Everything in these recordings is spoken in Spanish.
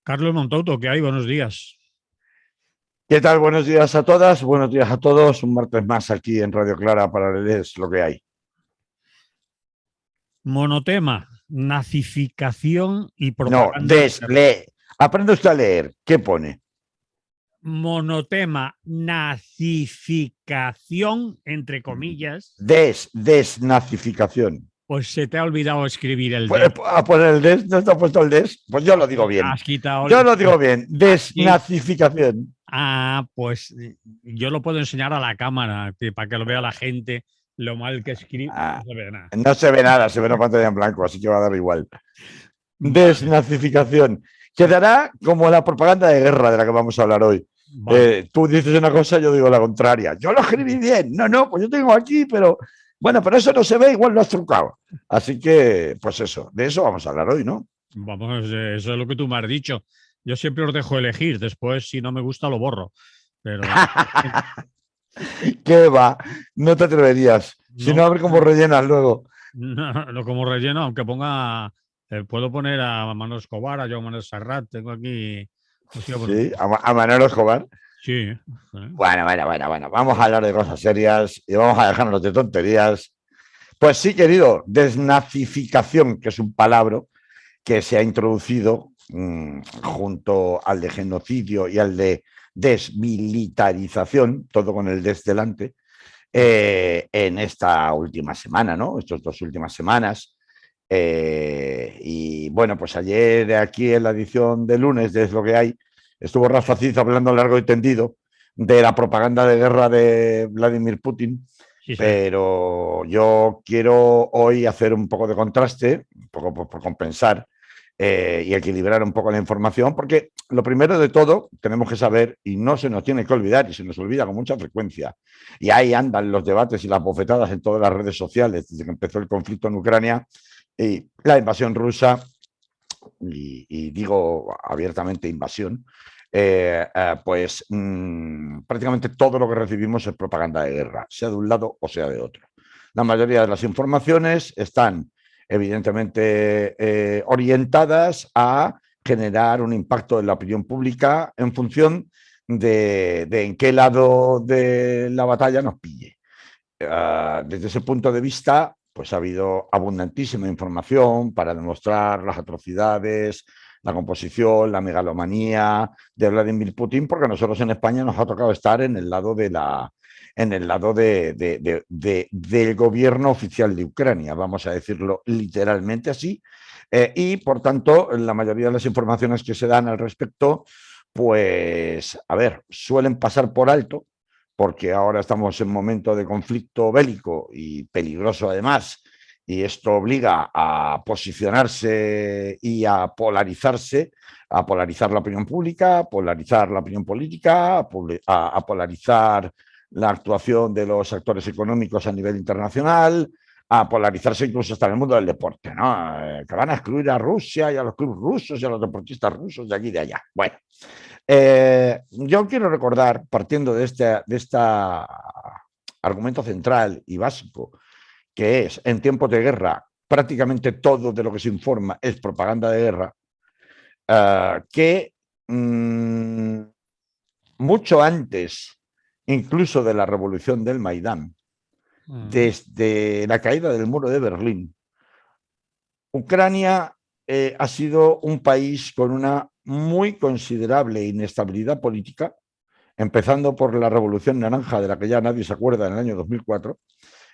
Carlos Montouto, ¿qué hay? Buenos días. ¿Qué tal? Buenos días a todas, buenos días a todos. Un martes más aquí en Radio Clara para leerles lo que hay. Monotema, nazificación y No, propaganda de guerra. lee. Aprende usted a leer. ¿Qué pone? Monotema, nazificación, entre comillas, Desnazificación. pues se te ha olvidado escribir el D. ¿A poner el des? ¿No está puesto el des? Pues yo lo digo bien. Has quitado. Yo lo digo bien. Aquí. Desnazificación. Pues yo lo puedo enseñar a la cámara para que lo vea la gente lo mal que escribe. No Ah, se ve nada. no se ve nada, se ve una pantalla en blanco, así que va a dar igual. Vale, Desnazificación. Quedará como la propaganda de guerra de la que vamos a hablar hoy. vale. Tú dices una cosa, yo digo la contraria. Yo lo escribí bien. No, pues yo tengo aquí, pero bueno, pero eso no se ve, igual lo has trucado. Así que, pues eso, de eso vamos a hablar hoy, ¿no? Vamos, eso es lo que tú me has dicho. Yo siempre os dejo elegir. Después, si no me gusta, lo borro. Pero ¿Qué va? No te atreverías. Si no, no, a ver cómo rellenas luego. no, lo como relleno, aunque ponga, puedo poner a Manolo Escobar, a Joan Manuel Serrat. Tengo aquí. Pues sí, bueno, Sí, a Manolo Escobar. sí, Bueno. Vamos a hablar de cosas serias y vamos a dejarnos de tonterías. Pues sí, querido, desnazificación, que es un palabra que se ha introducido junto al de genocidio y al de desmilitarización, todo con el des delante, en esta última semana, ¿no? Estas dos últimas semanas. Y bueno, pues ayer aquí en la edición de lunes de Es lo que hay, estuvo Rafa Cid hablando largo y tendido de la propaganda de guerra de Vladimir Putin, sí, señor. pero yo quiero hoy hacer un poco de contraste, un poco por compensar y equilibrar un poco la información, porque lo primero de todo tenemos que saber, y no se nos tiene que olvidar, y se nos olvida con mucha frecuencia, y ahí andan los debates y las bofetadas en todas las redes sociales desde que empezó el conflicto en Ucrania y la invasión rusa, y digo abiertamente invasión, prácticamente todo lo que recibimos es propaganda de guerra, sea de un lado o sea de otro. La mayoría de las informaciones están evidentemente orientadas a generar un impacto en la opinión pública en función de en qué lado de la batalla nos pille. Desde ese punto de vista, pues ha habido abundantísima información para demostrar las atrocidades, la composición, la megalomanía de Vladimir Putin, porque nosotros en España nos ha tocado estar en el lado del gobierno oficial de Ucrania, vamos a decirlo literalmente así, y por tanto la mayoría de las informaciones que se dan al respecto, pues a ver, suelen pasar por alto porque ahora estamos en momento de conflicto bélico y peligroso además, y esto obliga a posicionarse y a polarizarse, a polarizar la opinión pública, a polarizar la opinión política, a polarizar la actuación de los actores económicos a nivel internacional, a polarizarse incluso hasta en el mundo del deporte, ¿no? Que van a excluir a Rusia y a los clubes rusos y a los deportistas rusos de aquí y de allá. Bueno, yo quiero recordar, partiendo de este argumento central y básico, que es en tiempos de guerra, prácticamente todo de lo que se informa es propaganda de guerra, que mucho antes, incluso de la revolución del Maidán, desde la caída del muro de Berlín, Ucrania ha sido un país con una muy considerable inestabilidad política, empezando por la Revolución Naranja, de la que ya nadie se acuerda en el año 2004,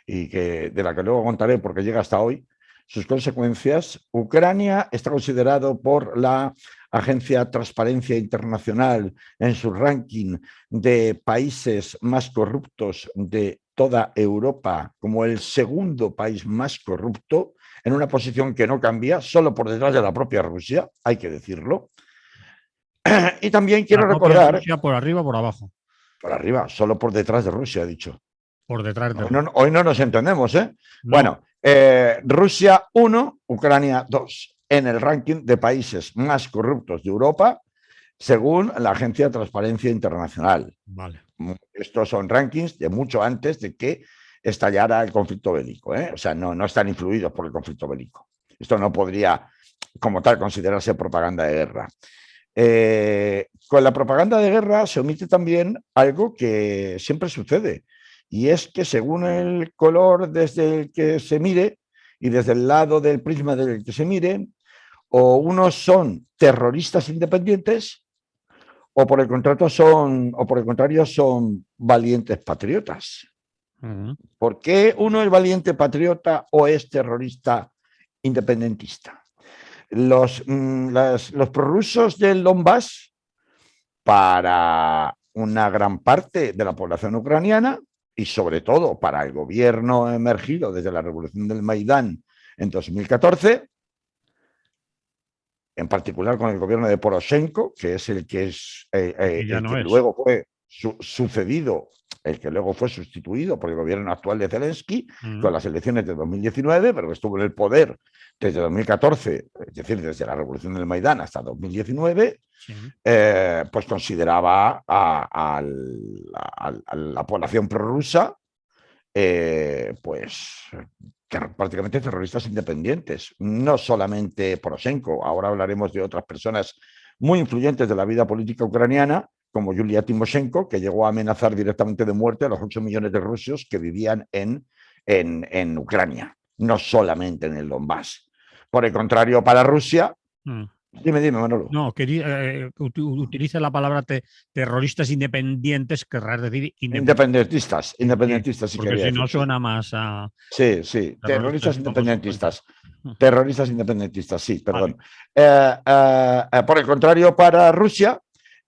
y de la que luego contaré porque llega hasta hoy, sus consecuencias. Ucrania está considerado por la Agencia Transparencia Internacional en su ranking de países más corruptos de toda Europa como el segundo país más corrupto, en una posición que no cambia, solo por detrás de la propia Rusia, hay que decirlo. Y también La quiero propia recordar, Rusia por arriba o por abajo. por arriba, solo por detrás de Rusia, he dicho. Por detrás de Hoy no nos entendemos, ¿eh? No, Bueno, Rusia 1, Ucrania 2, en el ranking de países más corruptos de Europa, según la Agencia de Transparencia Internacional. vale. Estos son rankings de mucho antes de que estallara el conflicto bélico, ¿eh? O sea, no están influidos por el conflicto bélico. Esto no podría, como tal, considerarse propaganda de guerra. Con la propaganda de guerra se omite también algo que siempre sucede, y es que según el color desde el que se mire y desde el lado del prisma del que se mire, o unos son terroristas independientes o por el contrario son valientes patriotas. ¿Por qué uno es valiente patriota o es terrorista independentista? Los prorrusos del Donbass, para una gran parte de la población ucraniana y sobre todo para el gobierno emergido desde la revolución del Maidán en 2014, en particular con el gobierno de Poroshenko, que es el que luego fue sucedido, el que luego fue sustituido por el gobierno actual de Zelensky con las elecciones de 2019, pero que estuvo en el poder desde 2014, es decir, desde la revolución del Maidán hasta 2019, pues consideraba a la población prorrusa pues prácticamente terroristas independientes, no solamente Poroshenko. Ahora hablaremos de otras personas muy influyentes de la vida política ucraniana, como Yulia Timoshenko, que llegó a amenazar directamente de muerte a los 8 millones de rusos que vivían en Ucrania, no solamente en el Donbass. Por el contrario, para Rusia... Dime, Manolo. No, utiliza la palabra terroristas independientes, querrás decir independentistas, sí, porque si no suena más a... Sí, terroristas independentistas. Terroristas independentistas, sí, perdón. Vale. Por el contrario, para Rusia,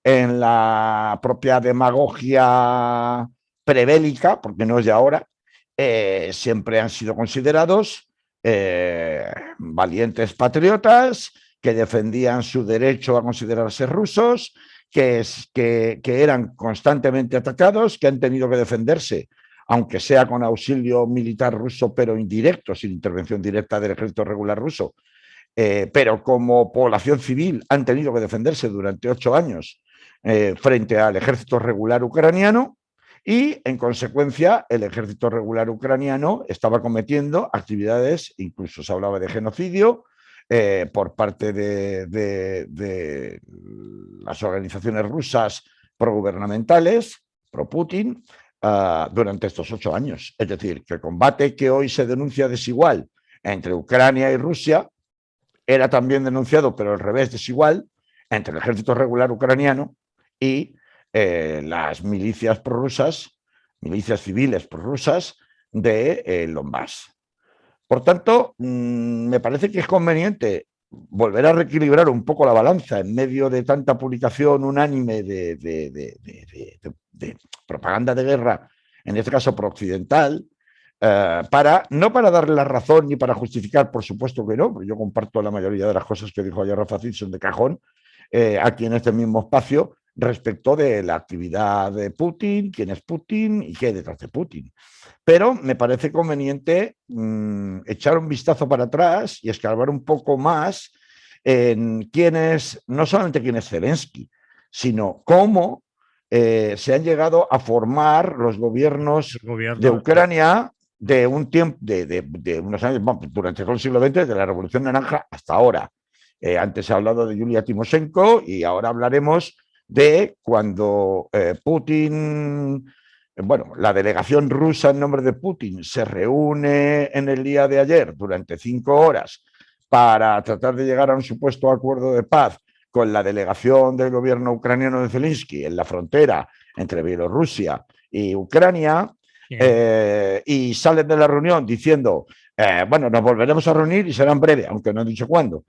en la propia demagogia prebélica, porque no es de ahora, siempre han sido considerados valientes patriotas que defendían su derecho a considerarse rusos, que eran constantemente atacados, que han tenido que defenderse, aunque sea con auxilio militar ruso, pero indirecto, sin intervención directa del ejército regular ruso, pero como población civil han tenido que defenderse durante 8 años frente al ejército regular ucraniano, y en consecuencia el ejército regular ucraniano estaba cometiendo actividades, incluso se hablaba de genocidio, por parte de las organizaciones rusas progubernamentales, pro-Putin, durante estos 8 años. Es decir, que el combate que hoy se denuncia desigual entre Ucrania y Rusia era también denunciado, pero al revés, desigual, entre el ejército regular ucraniano y las milicias prorrusas, milicias civiles prorrusas de Donbass. Por tanto, me parece que es conveniente volver a reequilibrar un poco la balanza en medio de tanta publicación unánime de propaganda de guerra, en este caso prooccidental, no para darle la razón ni para justificar, por supuesto que no, porque yo comparto la mayoría de las cosas que dijo ayer Rafa Simpson de cajón, aquí en este mismo espacio, respecto de la actividad de Putin, quién es Putin y qué hay detrás de Putin. Pero me parece conveniente echar un vistazo para atrás y escarbar un poco más en no solamente quién es Zelensky, sino cómo se han llegado a formar los gobiernos de Ucrania de un tiempo, de unos años, durante todo el siglo XX, desde la Revolución Naranja hasta ahora. Antes he hablado de Yulia Timoshenko y ahora hablaremos de cuando Putin, bueno, la delegación rusa en nombre de Putin se reúne en el día de ayer durante 5 horas para tratar de llegar a un supuesto acuerdo de paz con la delegación del gobierno ucraniano de Zelensky en la frontera entre Bielorrusia y Ucrania, y salen de la reunión diciendo, bueno, nos volveremos a reunir y será en breve, aunque no han dicho cuándo.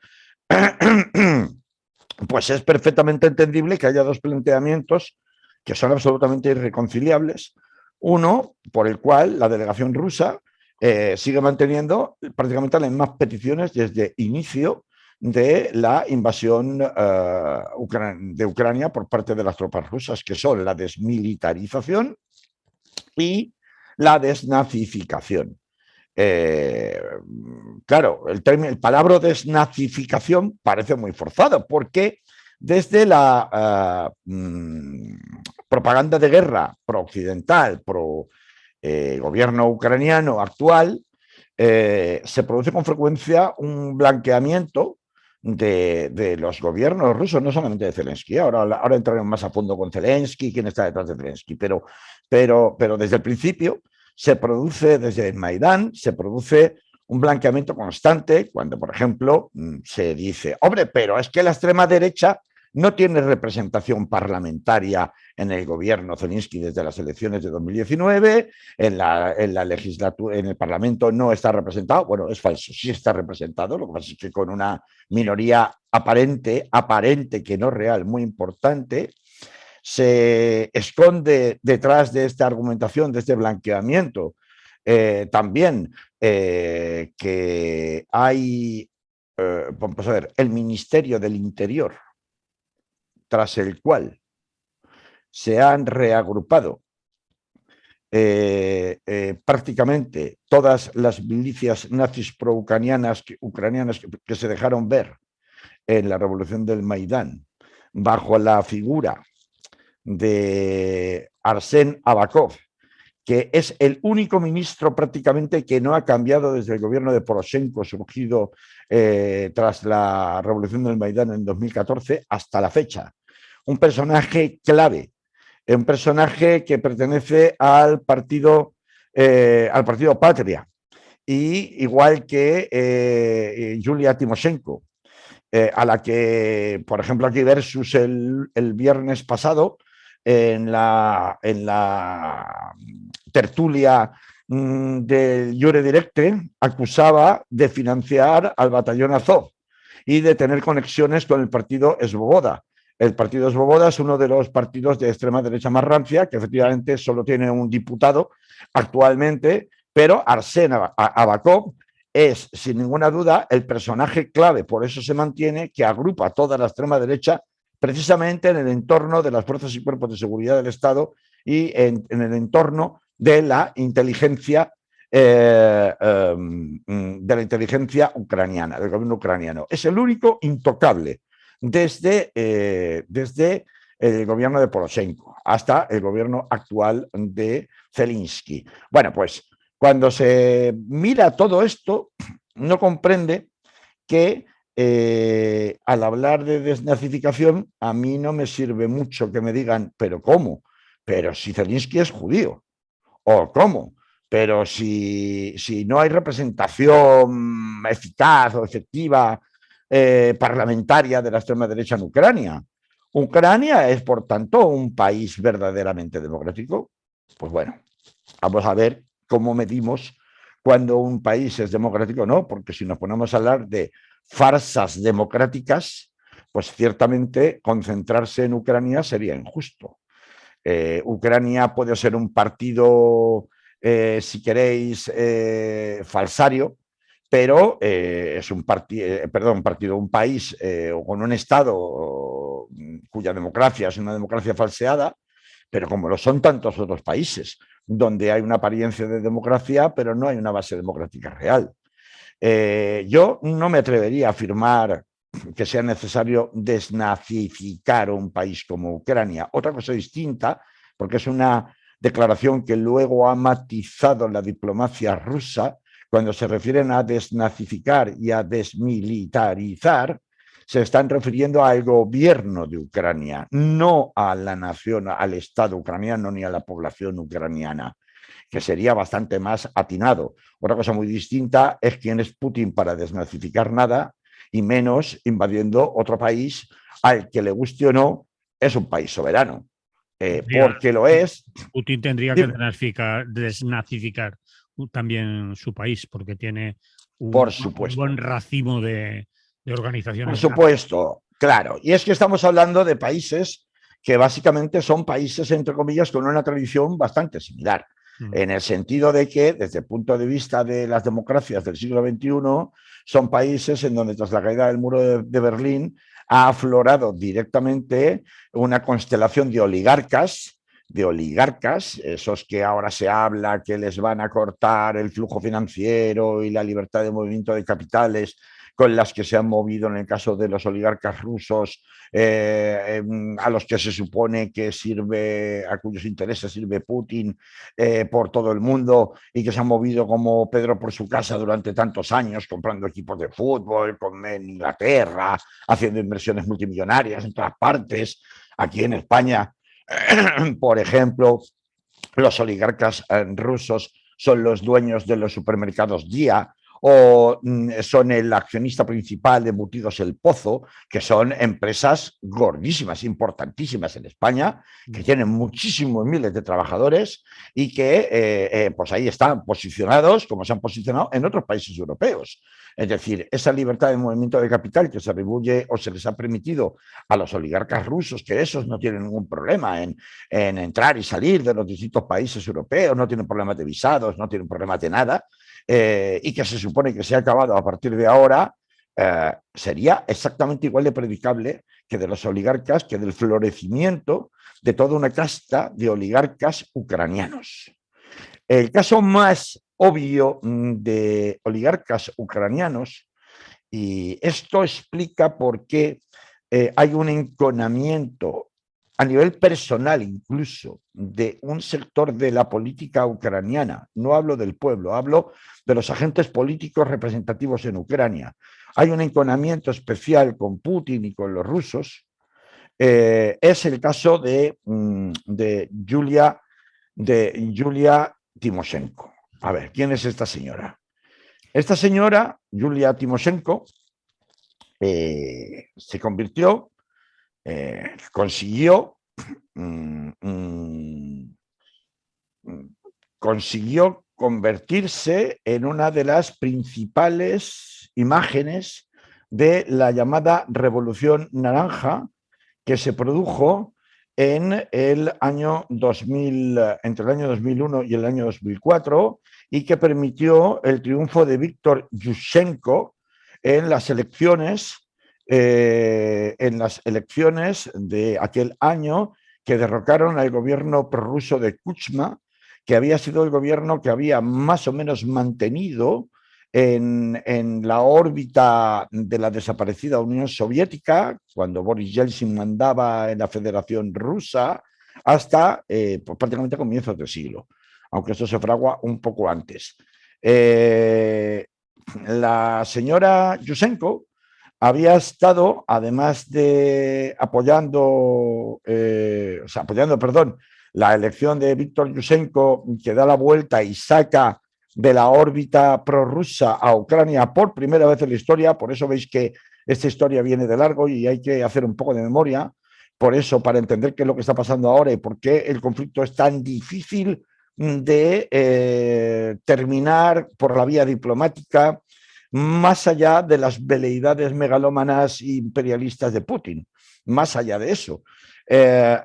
Pues es perfectamente entendible que haya dos planteamientos que son absolutamente irreconciliables. Uno, por el cual la delegación rusa sigue manteniendo prácticamente las mismas peticiones desde inicio de la invasión de Ucrania por parte de las tropas rusas, que son la desmilitarización y la desnazificación. Claro, el palabra desnazificación parece muy forzado, porque desde la propaganda de guerra pro-occidental, pro-gobierno ucraniano actual, se produce con frecuencia un blanqueamiento de los gobiernos rusos, no solamente de Zelensky. Ahora entraremos más a fondo con Zelensky, quién está detrás de Zelensky, pero desde el principio se produce, desde el Maidán, se produce un blanqueamiento constante cuando, por ejemplo, se dice, hombre, pero es que la extrema derecha no tiene representación parlamentaria en el gobierno Zelensky desde las elecciones de 2019, en la legislatura, en el Parlamento no está representado. Bueno, es falso, sí está representado, lo que pasa es que con una minoría aparente que no real, muy importante. Se esconde detrás de esta argumentación, de este blanqueamiento, también que hay, vamos a ver, el Ministerio del Interior, tras el cual se han reagrupado prácticamente todas las milicias nazis pro-ucranianas que se dejaron ver en la revolución del Maidán, bajo la figura de Arsén Avakov, que es el único ministro prácticamente que no ha cambiado desde el gobierno de Poroshenko, surgido tras la revolución del Maidán en 2014 hasta la fecha. Un personaje clave, un personaje que pertenece al partido Patria, y igual que Yulia Timoshenko, a la que, por ejemplo, aquí versus el viernes pasado, en la tertulia del Jure Directe, acusaba de financiar al batallón Azov y de tener conexiones con el partido Svoboda. El partido Svoboda es uno de los partidos de extrema derecha más rancia, que efectivamente solo tiene un diputado actualmente, pero Arsén Avakov es, sin ninguna duda, el personaje clave, por eso se mantiene, que agrupa toda la extrema derecha precisamente en el entorno de las fuerzas y cuerpos de seguridad del Estado y en el entorno de la inteligencia ucraniana, del gobierno ucraniano. Es el único intocable desde el gobierno de Poroshenko hasta el gobierno actual de Zelensky. Bueno, pues cuando se mira todo esto, no comprende que al hablar de desnazificación, a mí no me sirve mucho que me digan, ¿pero cómo? Pero si Zelensky es judío, ¿o cómo? Pero si no hay representación eficaz o efectiva parlamentaria de la extrema derecha en Ucrania. Ucrania es, por tanto, un país verdaderamente democrático. Pues bueno, vamos a ver cómo medimos cuando un país es democrático o no, porque si nos ponemos a hablar de farsas democráticas, pues ciertamente concentrarse en Ucrania sería injusto. Ucrania puede ser un partido, si queréis, falsario, pero es un país con un Estado cuya democracia es una democracia falseada, pero como lo son tantos otros países, donde hay una apariencia de democracia, pero no hay una base democrática real. Yo no me atrevería a afirmar que sea necesario desnazificar un país como Ucrania. Otra cosa distinta, porque es una declaración que luego ha matizado la diplomacia rusa, cuando se refieren a desnazificar y a desmilitarizar, se están refiriendo al gobierno de Ucrania, no a la nación, al Estado ucraniano ni a la población ucraniana, que sería bastante más atinado. Otra cosa muy distinta es quién es Putin para desnazificar nada, y menos invadiendo otro país al que le guste o no, es un país soberano. Porque lo es. Putin tendría que desnazificar también su país, porque tiene un buen racimo de organizaciones. Por supuesto, claro. Y es que estamos hablando de países que básicamente son países, entre comillas, con una tradición bastante similar. En el sentido de que, desde el punto de vista de las democracias del siglo XXI, son países en donde tras la caída del muro de Berlín ha aflorado directamente una constelación de oligarcas, esos que ahora se habla que les van a cortar el flujo financiero y la libertad de movimiento de capitales, con las que se han movido en el caso de los oligarcas rusos, a los que se supone que sirve, a cuyos intereses sirve Putin por todo el mundo, y que se han movido como Pedro por su casa durante tantos años, comprando equipos de fútbol en Inglaterra, haciendo inversiones multimillonarias en todas partes. Aquí en España, por ejemplo, los oligarcas rusos son los dueños de los supermercados Día, o son el accionista principal de Embutidos El Pozo, que son empresas gordísimas, importantísimas en España, que tienen muchísimos miles de trabajadores y que pues ahí están posicionados como se han posicionado en otros países europeos. Es decir, esa libertad de movimiento de capital que se atribuye o se les ha permitido a los oligarcas rusos, que esos no tienen ningún problema en entrar y salir de los distintos países europeos, no tienen problemas de visados, no tienen problemas de nada, y que se supone que se ha acabado a partir de ahora, sería exactamente igual de predicable que de los oligarcas, que del florecimiento de toda una casta de oligarcas ucranianos. El caso más obvio de oligarcas ucranianos, y esto explica por qué hay un enconamiento a nivel personal incluso de un sector de la política ucraniana. No hablo del pueblo, hablo de los agentes políticos representativos en Ucrania. Hay un enconamiento especial con Putin y con los rusos. Es el caso de Yulia Timoshenko. A ver, ¿quién es esta señora? Esta señora, Yulia Timoshenko, se convirtió, consiguió convertirse en una de las principales imágenes de la llamada Revolución Naranja, que se produjo en el año 2000, entre el año 2001 y el año 2004, y que permitió el triunfo de Víctor Yushchenko en las elecciones de aquel año, que derrocaron al gobierno prorruso de Kuchma, que había sido el gobierno que había más o menos mantenido en la órbita de la desaparecida Unión Soviética, cuando Boris Yeltsin mandaba en la Federación Rusa, hasta pues prácticamente comienzos de siglo, aunque esto se fragua un poco antes. La señora Yushchenko había estado, además de apoyando la elección de Víctor Yushchenko, que da la vuelta y saca de la órbita prorrusa a Ucrania por primera vez en la historia. Por eso veis que esta historia viene de largo y hay que hacer un poco de memoria. Por eso, para entender qué es lo que está pasando ahora y por qué el conflicto es tan difícil de terminar por la vía diplomática, más allá de las veleidades megalómanas e imperialistas de Putin, más allá de eso. Desde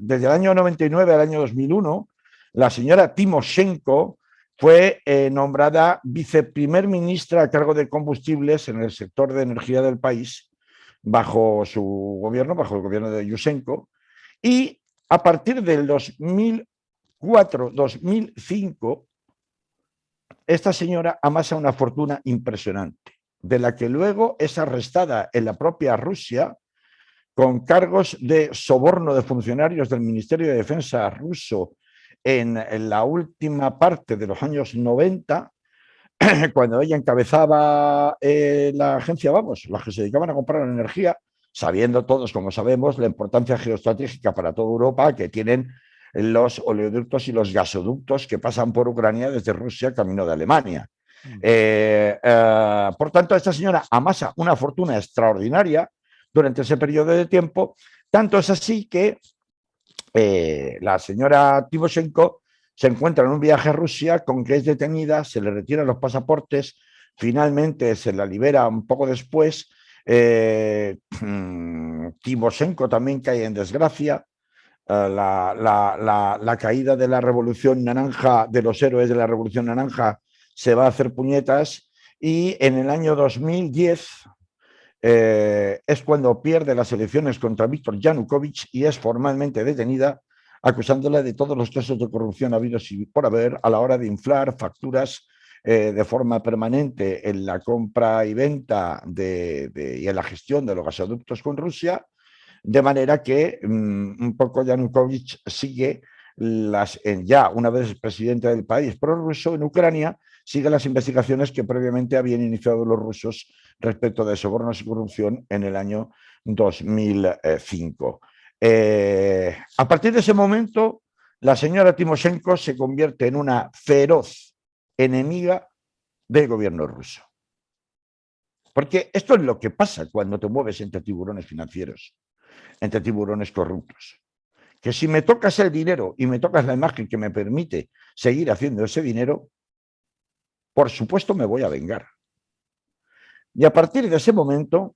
el año 99 al año 2001, la señora Timoshenko fue nombrada viceprimer ministra a cargo de combustibles en el sector de energía del país, bajo su gobierno, bajo el gobierno de Yushchenko, y a partir del 2004-2005, esta señora amasa una fortuna impresionante, de la que luego es arrestada en la propia Rusia con cargos de soborno de funcionarios del Ministerio de Defensa ruso en la última parte de los años 90, cuando ella encabezaba la agencia, las que se dedicaban a comprar energía, sabiendo todos, como sabemos, la importancia geoestratégica para toda Europa que tienen los oleoductos y los gasoductos que pasan por Ucrania desde Rusia camino de Alemania. Por tanto, esta señora amasa una fortuna extraordinaria durante ese periodo de tiempo. Tanto es así que la señora Timoshenko se encuentra en un viaje a Rusia con que es detenida, se le retiran los pasaportes, finalmente se la libera un poco después. Timoshenko también cae en desgracia. La caída de la Revolución Naranja, de los héroes de la Revolución Naranja, se va a hacer puñetas, y en el año 2010 es cuando pierde las elecciones contra Víctor Yanukovych y es formalmente detenida, acusándola de todos los casos de corrupción habidos y por haber a la hora de inflar facturas de forma permanente en la compra y venta y en la gestión de los gasoductos con Rusia, de manera que un poco Yanukovych sigue ya una vez presidente del país prorruso en Ucrania, sigue las investigaciones que previamente habían iniciado los rusos respecto de sobornos y corrupción en el año 2005. A partir de ese momento, la señora Timoshenko se convierte en una feroz enemiga del gobierno ruso. Porque esto es lo que pasa cuando te mueves entre tiburones financieros, entre tiburones corruptos. Que si me tocas el dinero y me tocas la imagen que me permite seguir haciendo ese dinero, por supuesto me voy a vengar. Y a partir de ese momento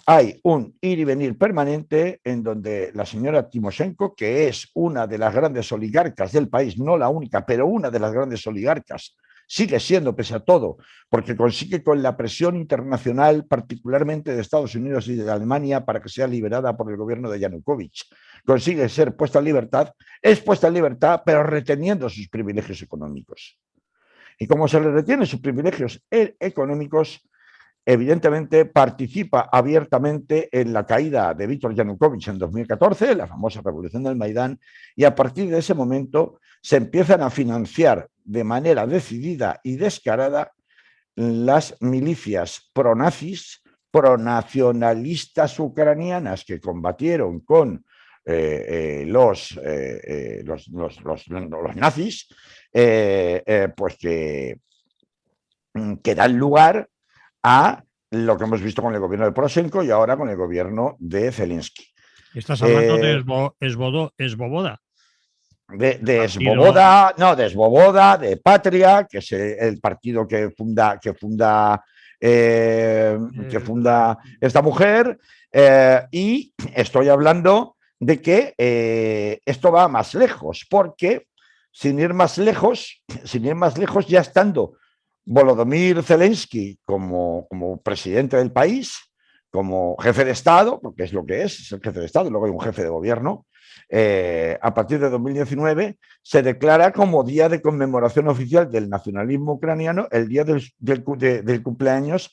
hay un ir y venir permanente en donde la señora Timoshenko, que es una de las grandes oligarcas del país, no la única, pero una de las grandes oligarcas, sigue siendo, pese a todo, porque consigue con la presión internacional, particularmente de Estados Unidos y de Alemania, para que sea liberada por el gobierno de Yanukovych, consigue ser puesta en libertad, es puesta en libertad, pero reteniendo sus privilegios económicos. Y como se le retienen sus privilegios económicos, evidentemente participa abiertamente en la caída de Víctor Yanukovych en 2014, la famosa revolución del Maidán, y a partir de ese momento se empiezan a financiar de manera decidida y descarada las milicias pronazis, pronacionalistas ucranianas que combatieron con los nazis, pues que dan lugar a lo que hemos visto con el gobierno de Poroshenko y ahora con el gobierno de Zelensky. Estás hablando de Svoboda. De Svoboda, de Patria, que es el partido que funda esta mujer, y estoy hablando de que esto va más lejos, porque sin ir más lejos, ya estando Volodymyr Zelensky como presidente del país, como jefe de Estado, porque es lo que es el jefe de Estado, luego hay un jefe de gobierno, a partir de 2019 se declara como día de conmemoración oficial del nacionalismo ucraniano el día del cumpleaños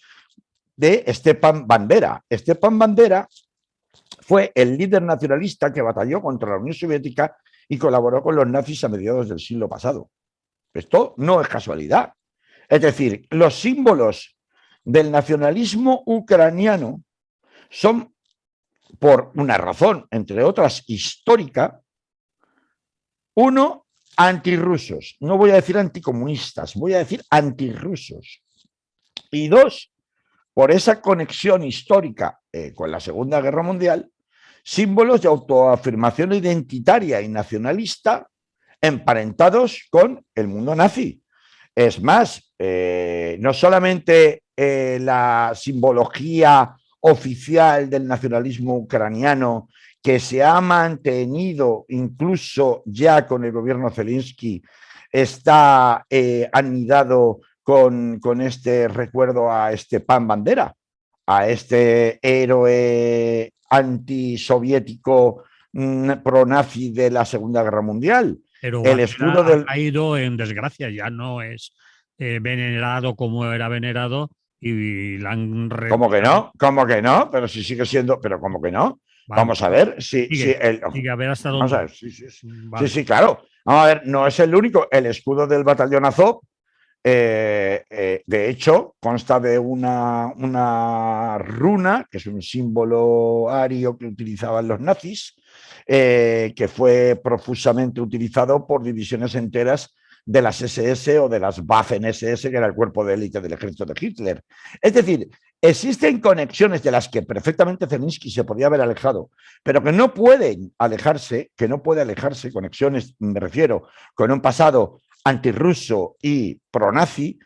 de Stepan Bandera. Stepan Bandera fue el líder nacionalista que batalló contra la Unión Soviética y colaboró con los nazis a mediados del siglo pasado. Esto no es casualidad. Es decir, los símbolos del nacionalismo ucraniano son, por una razón, entre otras, histórica, uno, antirrusos. No voy a decir anticomunistas, voy a decir antirrusos. Y dos, por esa conexión histórica con la Segunda Guerra Mundial, símbolos de autoafirmación identitaria y nacionalista emparentados con el mundo nazi. Es más, no solamente la simbología oficial del nacionalismo ucraniano, que se ha mantenido incluso ya con el gobierno Zelensky, está anidado con este recuerdo a Stepan Bandera, a este héroe antisoviético pronazi de la Segunda Guerra Mundial. Pero el escudo ha ido en desgracia, ya no es venerado como era venerado y la han ¿Cómo que no? ¿Cómo que no? Pero si sigue siendo, pero ¿cómo que no? Vamos a ver. Sigue a ver hasta dónde. Vamos a ver, sí, claro. Vamos a ver, no es el único. El escudo del batallón Azov, de hecho, consta de una runa, que es un símbolo ario que utilizaban los nazis, que fue profusamente utilizado por divisiones enteras de las SS o de las Waffen-SS, que era el cuerpo de élite del ejército de Hitler. Es decir, existen conexiones de las que perfectamente Zelensky se podía haber alejado, pero que no pueden alejarse, conexiones, me refiero, con un pasado antirruso y pronazi,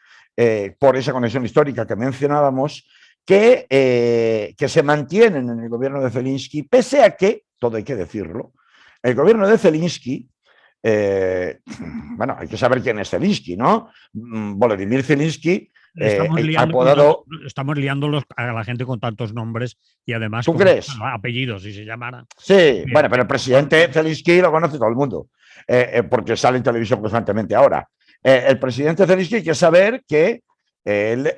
por esa conexión histórica que mencionábamos, que se mantienen en el gobierno de Zelensky, pese a que, todo hay que decirlo, el gobierno de Zelensky, bueno, hay que saber quién es Zelensky, ¿no? Volodymyr Zelensky, estamos liando a la gente con tantos nombres y además con apellidos, si se llamara. Sí, bueno, pero el presidente Zelensky lo conoce todo el mundo, porque sale en televisión constantemente ahora. El presidente Zelensky hay que saber que él,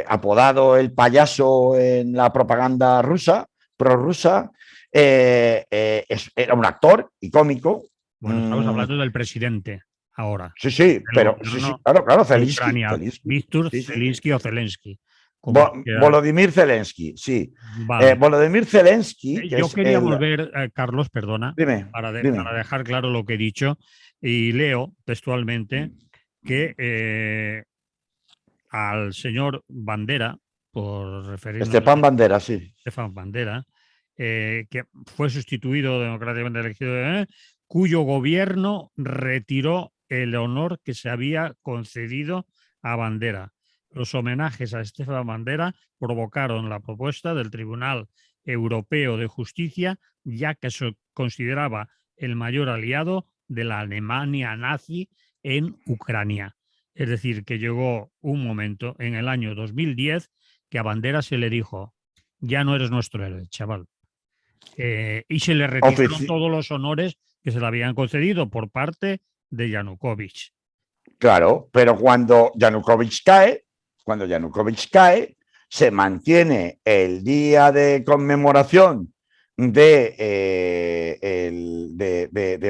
apodado el payaso en la propaganda rusa, prorrusa, era un actor y cómico. Bueno, estamos hablando del presidente ahora. Sí, sí, pero sí, sí, claro, Zelensky. Víctor sí, sí. Zelensky o Zelensky. Volodymyr Zelensky, sí. Vale. Volodymyr Zelensky. Yo quería volver, Carlos, perdona, dime. para dejar claro lo que he dicho, y leo textualmente que al señor Bandera, por referirnos Stepan Bandera, sí. Stepan Bandera, que fue sustituido democráticamente elegido, cuyo gobierno retiró el honor que se había concedido a Bandera. Los homenajes a Stepan Bandera provocaron la propuesta del Tribunal Europeo de Justicia, ya que se consideraba el mayor aliado de la Alemania nazi en Ucrania. Es decir, que llegó un momento en el año 2010 que a Bandera se le dijo: ya no eres nuestro héroe, chaval. Y se le retiraron todos los honores que se le habían concedido por parte de Yanukovych. Claro, pero cuando Yanukovych cae, se mantiene el día de conmemoración de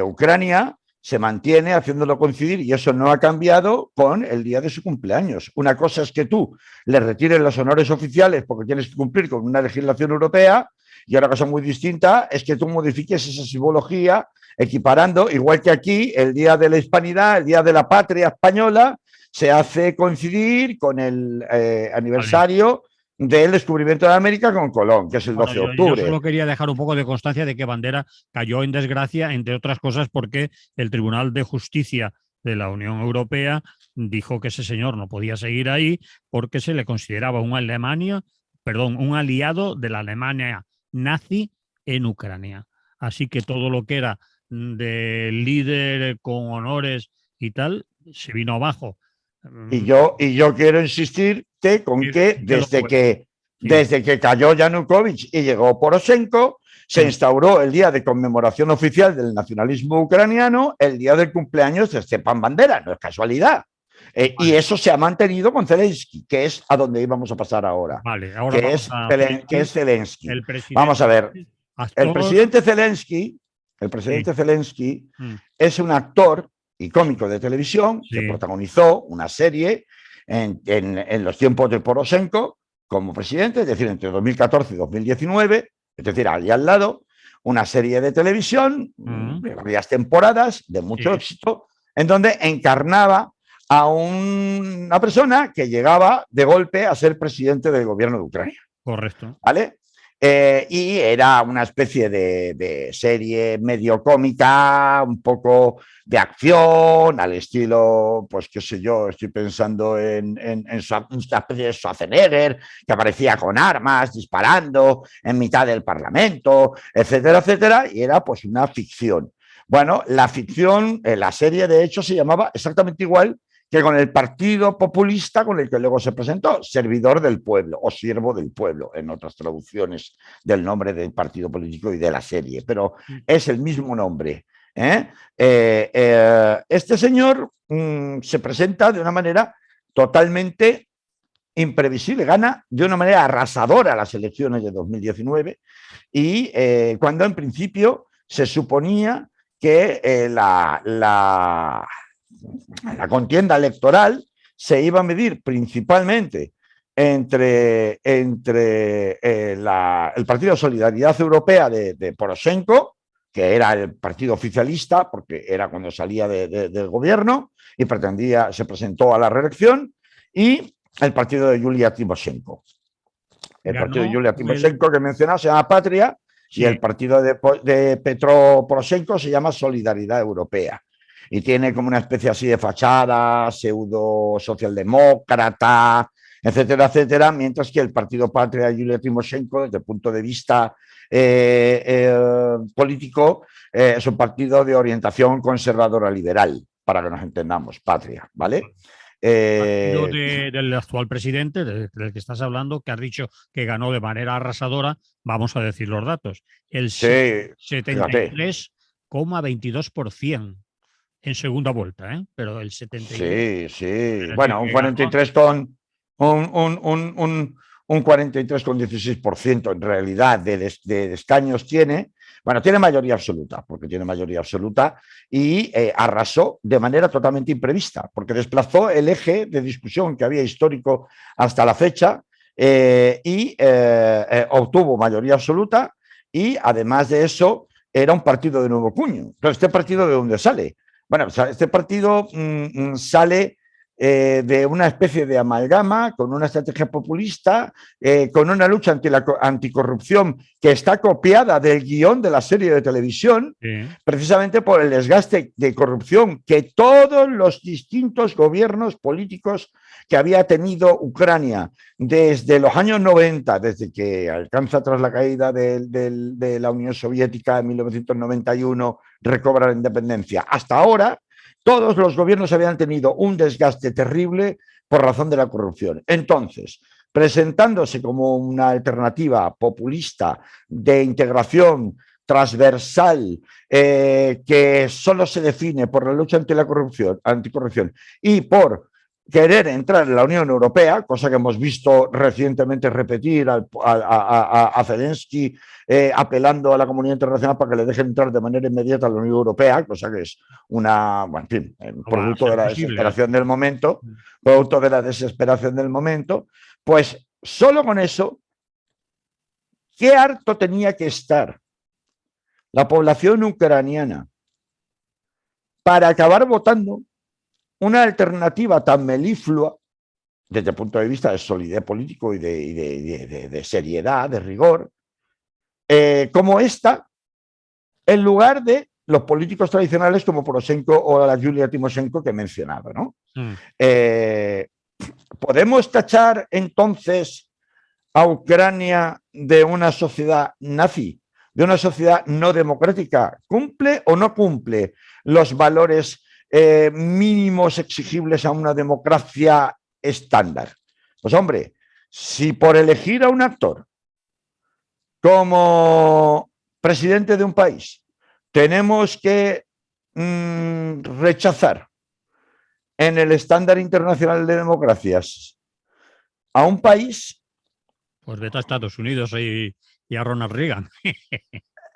Ucrania, se mantiene haciéndolo coincidir, y eso no ha cambiado con el día de su cumpleaños. Una cosa es que tú le retires los honores oficiales porque tienes que cumplir con una legislación europea, y otra cosa muy distinta es que tú modifiques esa simbología equiparando, igual que aquí, el Día de la Hispanidad, el Día de la Patria Española, se hace coincidir con el aniversario del descubrimiento de América con Colón, que es el 12 de octubre. Yo solo quería dejar un poco de constancia de que Bandera cayó en desgracia, entre otras cosas, porque el Tribunal de Justicia de la Unión Europea dijo que ese señor no podía seguir ahí porque se le consideraba un aliado de la Alemania nazi en Ucrania. Así que todo lo que era de líder con honores y tal se vino abajo. Y yo quiero insistirte con que desde que cayó Yanukovych y llegó Poroshenko, se instauró el día de conmemoración oficial del nacionalismo ucraniano, el día del cumpleaños de Stepan Bandera, no es casualidad. Y eso se ha mantenido con Zelensky, que es a donde íbamos a pasar ahora. Vale, ahora que es Zelensky. Vamos a ver. El presidente Zelensky es un actor y cómico de televisión que protagonizó una serie en los tiempos de Poroshenko como presidente, es decir, entre 2014 y 2019, es decir, allí al lado, una serie de televisión de varias temporadas de mucho éxito, en donde encarnaba a una persona que llegaba de golpe a ser presidente del gobierno de Ucrania. Correcto. ¿Vale? Y era una especie de serie medio cómica, un poco de acción, al estilo, pues qué sé yo, estoy pensando en una especie de Schwarzenegger que aparecía con armas, disparando en mitad del Parlamento, etcétera, etcétera, y era pues una ficción. Bueno, la ficción, la serie de hecho se llamaba exactamente igual que con el partido populista con el que luego se presentó, Servidor del Pueblo o Siervo del Pueblo, en otras traducciones del nombre del partido político y de la serie, pero es el mismo nombre. Este señor se presenta de una manera totalmente imprevisible, gana de una manera arrasadora las elecciones de 2019 y cuando en principio se suponía que la contienda electoral se iba a medir principalmente entre el Partido de Solidaridad Europea de Poroshenko, que era el partido oficialista, porque era cuando salía del gobierno y se presentó a la reelección, y el partido de Yulia Timoshenko. El partido de Yulia Timoshenko que mencionaba se llama Patria, y el partido de Petro Poroshenko se llama Solidaridad Europea. Y tiene como una especie así de fachada pseudo socialdemócrata, etcétera, etcétera, mientras que el partido Patria de Yulia Timoshenko, desde el punto de vista político, es un partido de orientación conservadora liberal, para que nos entendamos, Patria, ¿vale? Del actual presidente, del que estás hablando, que has dicho que ganó de manera arrasadora, vamos a decir los datos, el 73,22%. en segunda vuelta, pero el 72 Sí, sí. es decir, Bueno, un que ganó. 43 con un 43,16% en realidad de escaños tiene. Bueno, tiene mayoría absoluta, porque tiene mayoría absoluta y arrasó de manera totalmente imprevista, porque desplazó el eje de discusión que había histórico hasta la fecha y obtuvo mayoría absoluta y además de eso era un partido de nuevo cuño. Entonces, ¿este partido de dónde sale? Bueno, este partido sale de una especie de amalgama con una estrategia populista, con una lucha anticorrupción que está copiada del guión de la serie de televisión, Sí. precisamente por el desgaste de corrupción que todos los distintos gobiernos políticos que había tenido Ucrania desde los años 90, desde que alcanza tras la caída de la Unión Soviética en 1991, recobra la independencia, hasta ahora, todos los gobiernos habían tenido un desgaste terrible por razón de la corrupción. Entonces, presentándose como una alternativa populista de integración transversal que solo se define por la lucha anticorrupción y por querer entrar en la Unión Europea, cosa que hemos visto recientemente repetir a Zelensky apelando a la comunidad internacional para que le dejen entrar de manera inmediata a la Unión Europea, cosa que es una, bueno, en fin, No va a producto ser de la posible. desesperación del momento, producto de la desesperación del momento, pues solo con eso, qué harto tenía que estar la población ucraniana para acabar votando una alternativa tan meliflua desde el punto de vista de solidez político y de seriedad, de rigor, como esta, en lugar de los políticos tradicionales como Poroshenko o la Yulia Timoshenko que he mencionado, ¿no? ¿Podemos tachar entonces a Ucrania de una sociedad nazi, de una sociedad no democrática? ¿Cumple o no cumple los valores mínimos exigibles a una democracia estándar? Pues hombre, si por elegir a un actor como presidente de un país tenemos que rechazar en el estándar internacional de democracias a un país. Pues vete a Estados Unidos y a Ronald Reagan.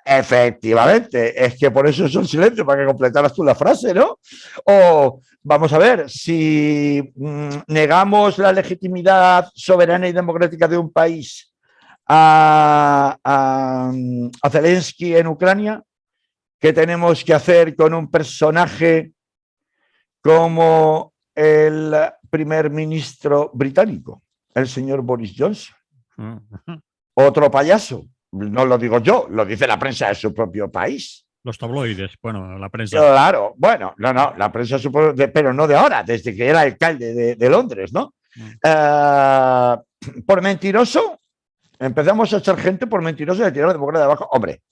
Efectivamente, es que por eso es un silencio, para que completaras tú la frase, ¿no? O vamos a ver, si negamos la legitimidad soberana y democrática de un país a Zelensky en Ucrania, ¿qué tenemos que hacer con un personaje como el primer ministro británico, el señor Boris Johnson? Otro payaso. No lo digo yo, lo dice la prensa de su propio país. Los tabloides, bueno, la prensa. Claro, bueno, no, la prensa, pero no de ahora, desde que era alcalde de Londres, ¿no? Por mentiroso, empezamos a echar gente por mentiroso y a tirar la democracia de abajo. Hombre,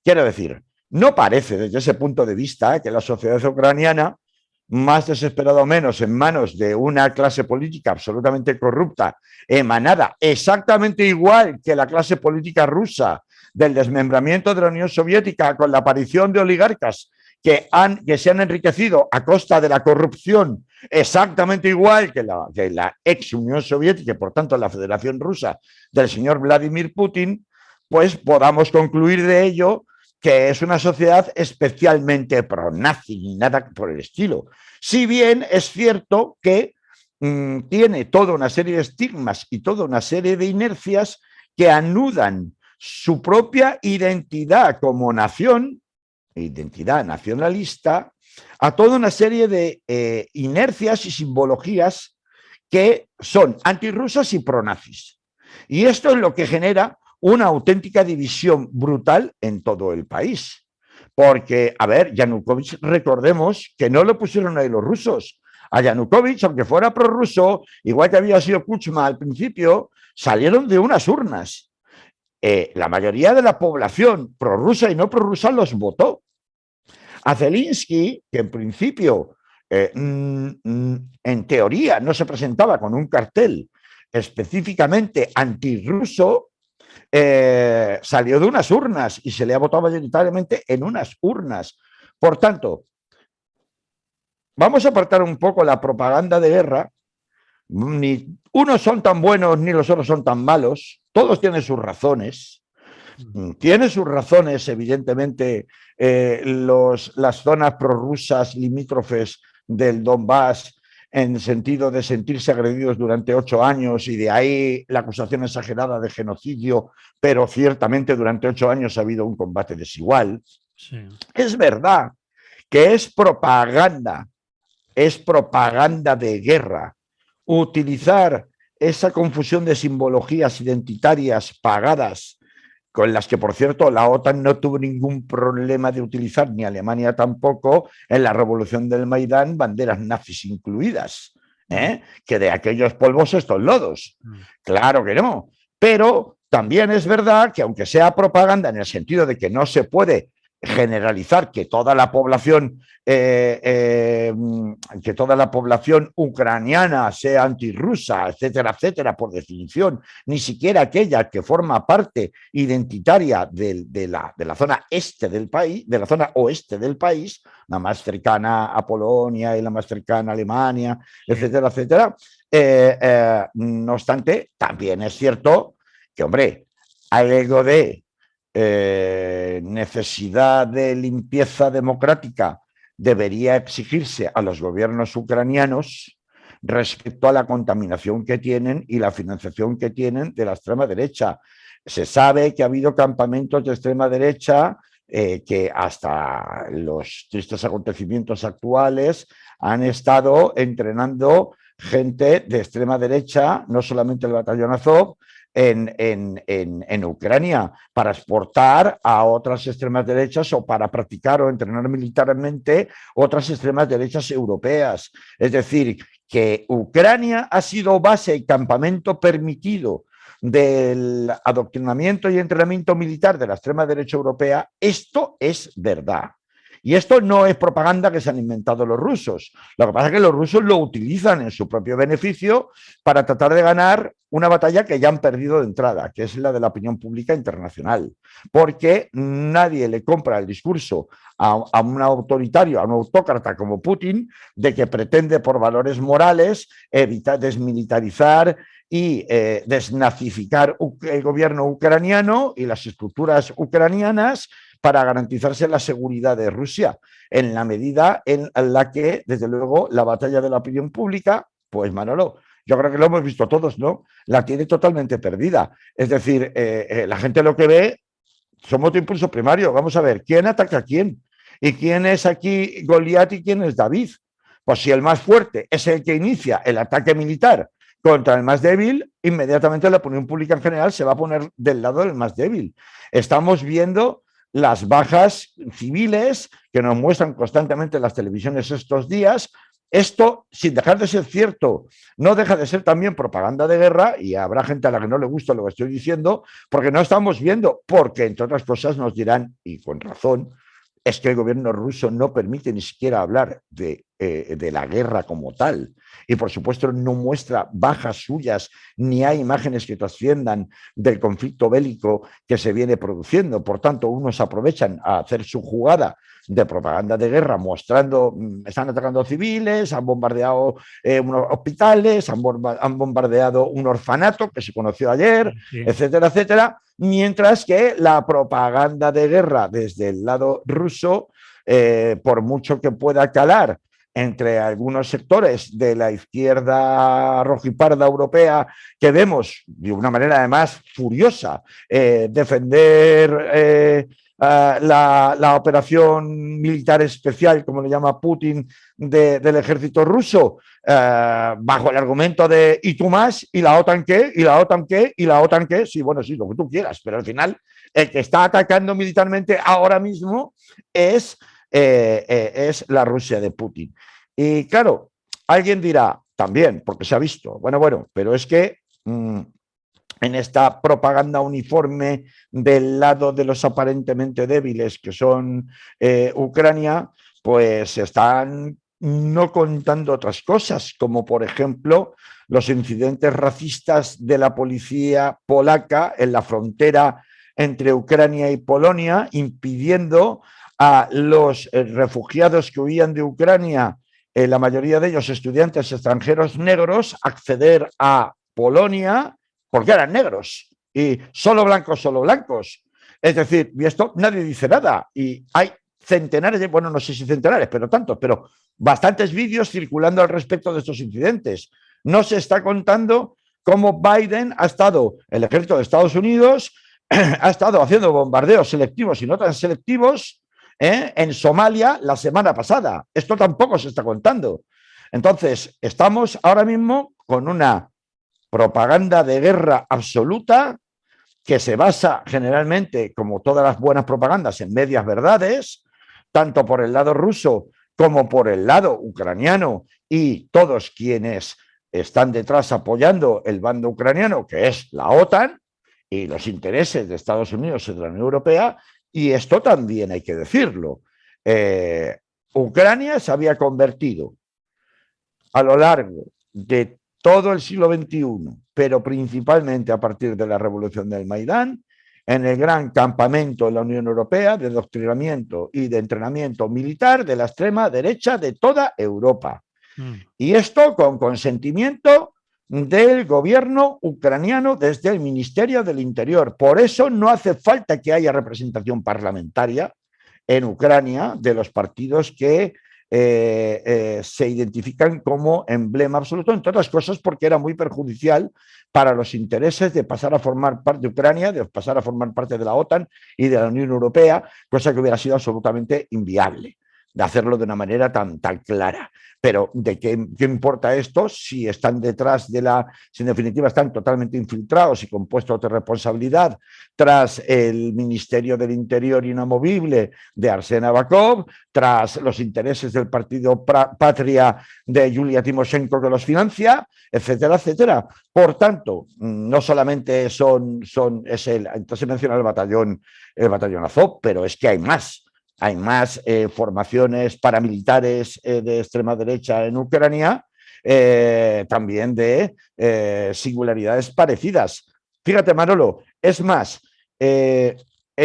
quiero decir, no parece desde ese punto de vista que la sociedad ucraniana, más desesperada o menos en manos de una clase política absolutamente corrupta, emanada exactamente igual que la clase política rusa del desmembramiento de la Unión Soviética con la aparición de oligarcas que se han enriquecido a costa de la corrupción, exactamente igual que la ex Unión Soviética y por tanto la Federación Rusa del señor Vladimir Putin, pues podamos concluir de ello que es una sociedad especialmente pro-nazi ni nada por el estilo. Si bien es cierto que tiene toda una serie de estigmas y toda una serie de inercias que anudan su propia identidad como nación, identidad nacionalista, a toda una serie de inercias y simbologías que son antirrusas y pronazis. Y esto es lo que genera una auténtica división brutal en todo el país. Porque, a ver, Yanukovych, recordemos que no lo pusieron ahí los rusos. A Yanukovych, aunque fuera prorruso, igual que había sido Kuchma al principio, salieron de unas urnas. La mayoría de la población prorrusa y no prorrusa los votó. A Zelensky, que en principio, en teoría, no se presentaba con un cartel específicamente antirruso, salió de unas urnas y se le ha votado mayoritariamente en unas urnas. Por tanto, vamos a apartar un poco la propaganda de guerra. Ni unos son tan buenos ni los otros son tan malos. Todos tienen sus razones. Tiene sus razones, evidentemente, las zonas prorrusas limítrofes del Donbass en el sentido de sentirse agredidos durante 8 años y de ahí la acusación exagerada de genocidio, pero ciertamente durante 8 años ha habido un combate desigual. Sí. Es verdad que es propaganda de guerra. Utilizar esa confusión de simbologías identitarias pagadas, con las que, por cierto, la OTAN no tuvo ningún problema de utilizar, ni Alemania tampoco, en la revolución del Maidán, banderas nazis incluidas, que de aquellos polvos estos lodos. Claro que no. Pero también es verdad que, aunque sea propaganda en el sentido de que no se puede generalizar que toda la población ucraniana sea antirrusa, etcétera, etcétera, por definición, ni siquiera aquella que forma parte identitaria de la zona este del país, de la zona oeste del país, la más cercana a Polonia y la más cercana a Alemania, etcétera, etcétera. No obstante, también es cierto que, hombre, algo de necesidad de limpieza democrática debería exigirse a los gobiernos ucranianos respecto a la contaminación que tienen y la financiación que tienen de la extrema derecha. Se sabe que ha habido campamentos de extrema derecha que hasta los tristes acontecimientos actuales han estado entrenando gente de extrema derecha, no solamente el batallón Azov, en Ucrania para exportar a otras extremas derechas o para practicar o entrenar militarmente otras extremas derechas europeas. Es decir, que Ucrania ha sido base y campamento permitido del adoctrinamiento y entrenamiento militar de la extrema derecha europea, esto es verdad. Y esto no es propaganda que se han inventado los rusos. Lo que pasa es que los rusos lo utilizan en su propio beneficio para tratar de ganar una batalla que ya han perdido de entrada, que es la de la opinión pública internacional. Porque nadie le compra el discurso a un autoritario, a un autócrata como Putin, de que pretende por valores morales evitar desmilitarizar y desnazificar el gobierno ucraniano y las estructuras ucranianas para garantizarse la seguridad de Rusia, en la medida en la que, desde luego, la batalla de la opinión pública, pues Manolo, yo creo que lo hemos visto todos, ¿no? La tiene totalmente perdida. Es decir, la gente lo que ve somos de impulso primario. Vamos a ver, ¿quién ataca a quién? ¿Y quién es aquí Goliat y quién es David? Pues si el más fuerte es el que inicia el ataque militar contra el más débil, inmediatamente la opinión pública en general se va a poner del lado del más débil. Estamos viendo las bajas civiles que nos muestran constantemente las televisiones estos días. Esto, sin dejar de ser cierto, no deja de ser también propaganda de guerra, y habrá gente a la que no le gusta lo que estoy diciendo, porque no estamos viendo, porque entre otras cosas nos dirán, y con razón, es que el gobierno ruso no permite ni siquiera hablar de la guerra como tal. Y por supuesto no muestra bajas suyas, ni hay imágenes que trasciendan del conflicto bélico que se viene produciendo. Por tanto, unos aprovechan a hacer su jugada de propaganda de guerra, mostrando, están atacando civiles, han bombardeado unos hospitales, han bombardeado un orfanato que se conoció ayer, etcétera, etcétera, mientras que la propaganda de guerra desde el lado ruso, por mucho que pueda calar entre algunos sectores de la izquierda rojiparda europea que vemos de una manera además furiosa defender la operación militar especial, como le llama Putin, del ejército ruso, bajo el argumento de ¿y tú más? ¿Y la OTAN qué? ¿Y la OTAN qué? ¿Y la OTAN qué? Sí, bueno, sí, lo que tú quieras, pero al final el que está atacando militarmente ahora mismo es la Rusia de Putin. Y claro, alguien dirá también, porque se ha visto, bueno, pero es que en esta propaganda uniforme del lado de los aparentemente débiles que son Ucrania, pues se están no contando otras cosas, como por ejemplo los incidentes racistas de la policía polaca en la frontera entre Ucrania y Polonia, impidiendo a los refugiados que huían de Ucrania la mayoría de ellos estudiantes extranjeros negros, acceder a Polonia porque eran negros y solo blancos, solo blancos. Es decir, y esto nadie dice nada y hay centenares de, bueno, no sé si centenares, pero tantos, pero bastantes vídeos circulando al respecto de estos incidentes. No se está contando cómo Biden ha estado, el ejército de Estados Unidos ha estado haciendo bombardeos selectivos y no tan selectivos en Somalia la semana pasada. Esto tampoco se está contando. Entonces, estamos ahora mismo con una propaganda de guerra absoluta que se basa generalmente, como todas las buenas propagandas, en medias verdades, tanto por el lado ruso como por el lado ucraniano y todos quienes están detrás apoyando el bando ucraniano, que es la OTAN, y los intereses de Estados Unidos y de la Unión Europea, y esto también hay que decirlo. Ucrania se había convertido a lo largo de todo el siglo XXI, pero principalmente a partir de la revolución del Maidán, en el gran campamento de la Unión Europea de adoctrinamiento y de entrenamiento militar de la extrema derecha de toda Europa. Y esto con consentimiento del gobierno ucraniano desde el Ministerio del Interior. Por eso no hace falta que haya representación parlamentaria en Ucrania de los partidos que se identifican como emblema absoluto, entre otras cosas porque era muy perjudicial para los intereses de pasar a formar parte de Ucrania, de pasar a formar parte de la OTAN y de la Unión Europea, cosa que hubiera sido absolutamente inviable de hacerlo de una manera tan clara. Pero ¿de qué importa esto si están detrás de la, si en definitiva están totalmente infiltrados y con puestos de responsabilidad tras el Ministerio del Interior inamovible de Arsena Avakov, tras los intereses del partido Patria de Yulia Timoshenko que los financia, etcétera, etcétera? Por tanto, no solamente entonces se menciona el batallón Azov, pero es que hay más. Hay más formaciones paramilitares de extrema derecha en Ucrania, también de singularidades parecidas. Fíjate, Manolo, es más, he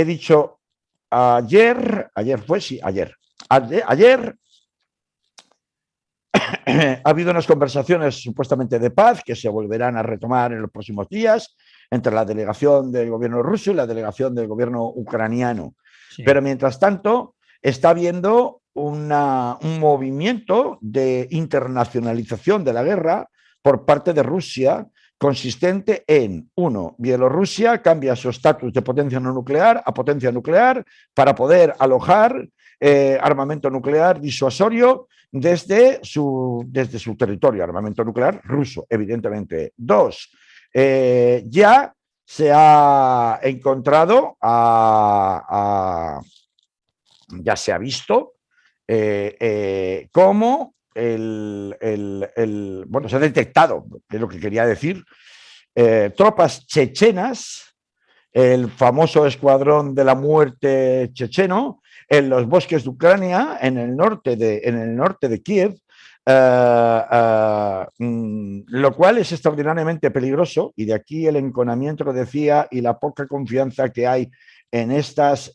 dicho ayer ha habido unas conversaciones supuestamente de paz que se volverán a retomar en los próximos días entre la delegación del gobierno ruso y la delegación del gobierno ucraniano. Sí. Pero mientras tanto está habiendo un movimiento de internacionalización de la guerra por parte de Rusia consistente en, uno, Bielorrusia cambia su estatus de potencia no nuclear a potencia nuclear para poder alojar armamento nuclear disuasorio desde su territorio, armamento nuclear ruso, evidentemente. Dos, ya se ha encontrado, ya se ha visto cómo bueno, se ha detectado, es lo que quería decir, tropas chechenas, el famoso escuadrón de la muerte checheno, en los bosques de Ucrania, en el norte de Kiev, lo cual es extraordinariamente peligroso, y de aquí el enconamiento que decía y la poca confianza que hay en estas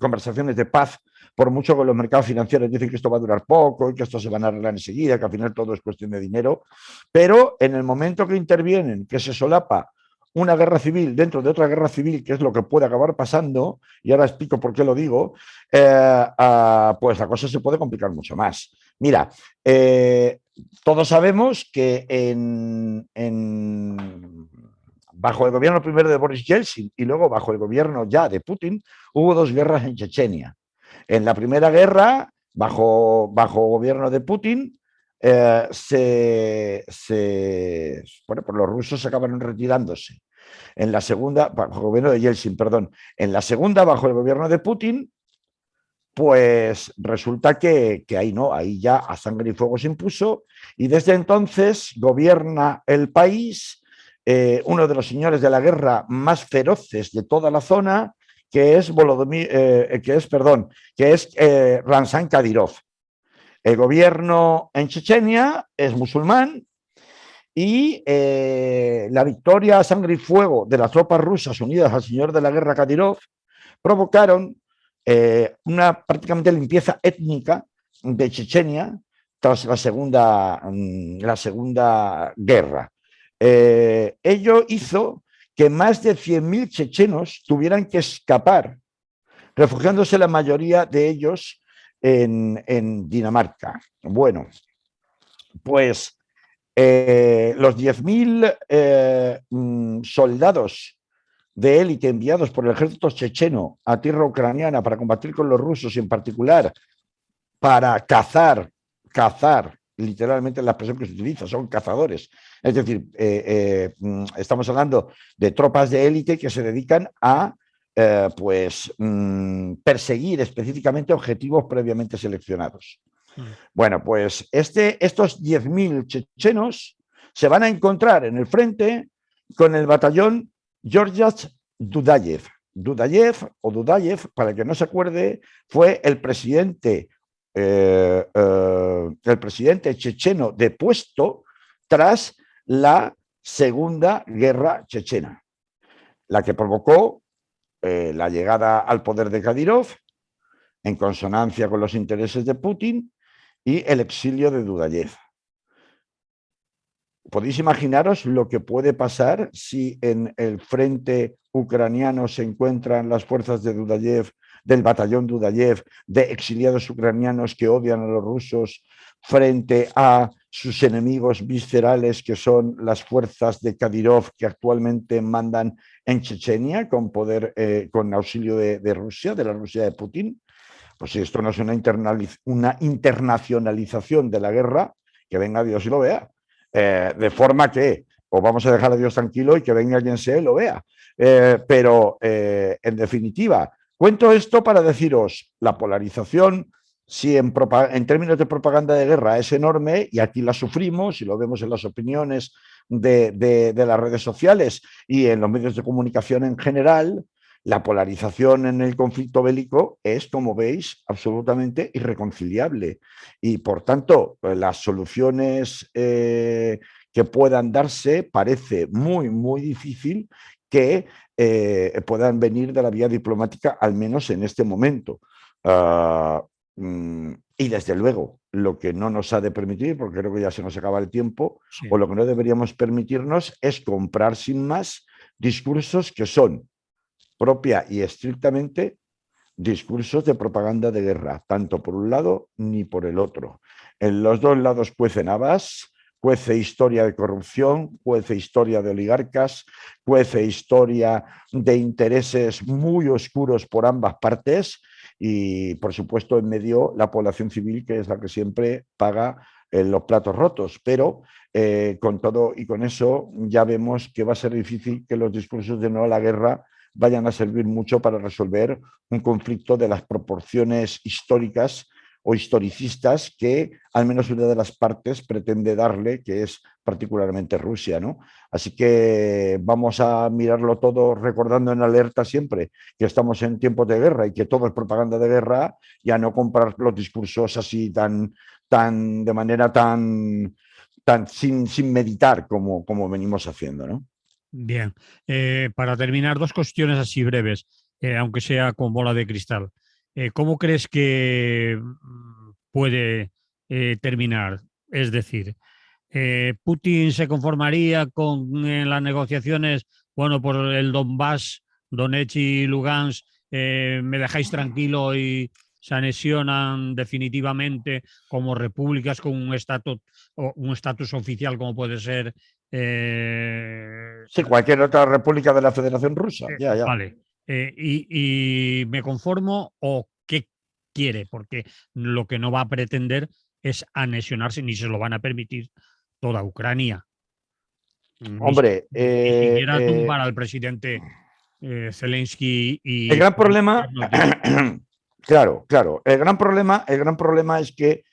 conversaciones de paz, por mucho que los mercados financieros dicen que esto va a durar poco y que esto se van a arreglar enseguida, que al final todo es cuestión de dinero, pero en el momento que intervienen, que se solapa una guerra civil dentro de otra guerra civil, que es lo que puede acabar pasando, y ahora explico por qué lo digo, pues la cosa se puede complicar mucho más. Mira, todos sabemos que bajo el gobierno primero de Boris Yeltsin y luego bajo el gobierno ya de Putin, hubo dos guerras en Chechenia. En la primera guerra, bajo gobierno de Putin, bueno, pues los rusos acabaron retirándose. En la segunda, bajo el gobierno de Yeltsin, perdón. En la segunda, bajo el gobierno de Putin, pues resulta que ahí no, ahí ya a sangre y fuego se impuso, y desde entonces gobierna el país uno de los señores de la guerra más feroces de toda la zona, que es Ramzan Kadyrov. El gobierno en Chechenia es musulmán y la victoria a sangre y fuego de las tropas rusas unidas al señor de la guerra Kadyrov provocaron una prácticamente limpieza étnica de Chechenia, tras la segunda guerra. Ello hizo que más de 100.000 chechenos tuvieran que escapar, refugiándose la mayoría de ellos en Dinamarca. Bueno, pues los 10.000 soldados de élite enviados por el ejército checheno a tierra ucraniana para combatir con los rusos y en particular para cazar, literalmente la expresión que se utiliza, son cazadores. Es decir, estamos hablando de tropas de élite que se dedican a perseguir específicamente objetivos previamente seleccionados. Bueno, pues estos 10.000 chechenos se van a encontrar en el frente con el batallón Georgias Dudayev. Dudayev, para el que no se acuerde, fue el presidente checheno depuesto tras la Segunda Guerra Chechena, la que provocó la llegada al poder de Kadyrov en consonancia con los intereses de Putin y el exilio de Dudayev. ¿Podéis imaginaros lo que puede pasar si en el frente ucraniano se encuentran las fuerzas de Dudayev, del batallón Dudayev, de exiliados ucranianos que odian a los rusos, frente a sus enemigos viscerales, que son las fuerzas de Kadyrov, que actualmente mandan en Chechenia con poder, con auxilio de Rusia, de la Rusia de Putin? Pues si esto no es una internacionalización de la guerra, que venga Dios y lo vea. De forma que o vamos a dejar a Dios tranquilo y que venga quien sea y lo vea. Pero en definitiva, cuento esto para deciros, la polarización, si en términos de propaganda de guerra es enorme, y aquí la sufrimos y lo vemos en las opiniones de las redes sociales y en los medios de comunicación en general, la polarización en el conflicto bélico es, como veis, absolutamente irreconciliable. Y, por tanto, las soluciones que puedan darse parece muy, muy difícil que puedan venir de la vía diplomática, al menos en este momento. Y, desde luego, lo que no nos ha de permitir, porque creo que ya se nos acaba el tiempo, sí, o lo que no deberíamos permitirnos es comprar sin más discursos que son propia y estrictamente discursos de propaganda de guerra, tanto por un lado ni por el otro. En los dos lados cuecen habas, cuece historia de corrupción, cuece historia de oligarcas, cuece historia de intereses muy oscuros por ambas partes y, por supuesto, en medio la población civil, que es la que siempre paga los platos rotos. Pero con todo y con eso ya vemos que va a ser difícil que los discursos de no a la guerra vayan a servir mucho para resolver un conflicto de las proporciones históricas o historicistas que al menos una de las partes pretende darle, que es particularmente Rusia, ¿no? Así que vamos a mirarlo todo recordando en alerta siempre que estamos en tiempos de guerra y que todo es propaganda de guerra, y a no comprar los discursos así de manera tan sin meditar como venimos haciendo, ¿no? Bien, para terminar, dos cuestiones así breves, aunque sea con bola de cristal. ¿Cómo crees que puede terminar? Es decir, ¿Putin se conformaría con las negociaciones, bueno, por el Donbass, Donetsk y Lugansk, me dejáis tranquilo y se anexionan definitivamente como repúblicas con un estatus oficial como puede ser sí, cualquier otra república de la Federación Rusa. Ya. Vale. Y me conformo o qué quiere? Porque lo que no va a pretender es anexionarse, ni se lo van a permitir toda Ucrania. Hombre, ni siquiera tumbar al presidente Zelensky y el gran problema, claro, el gran problema es que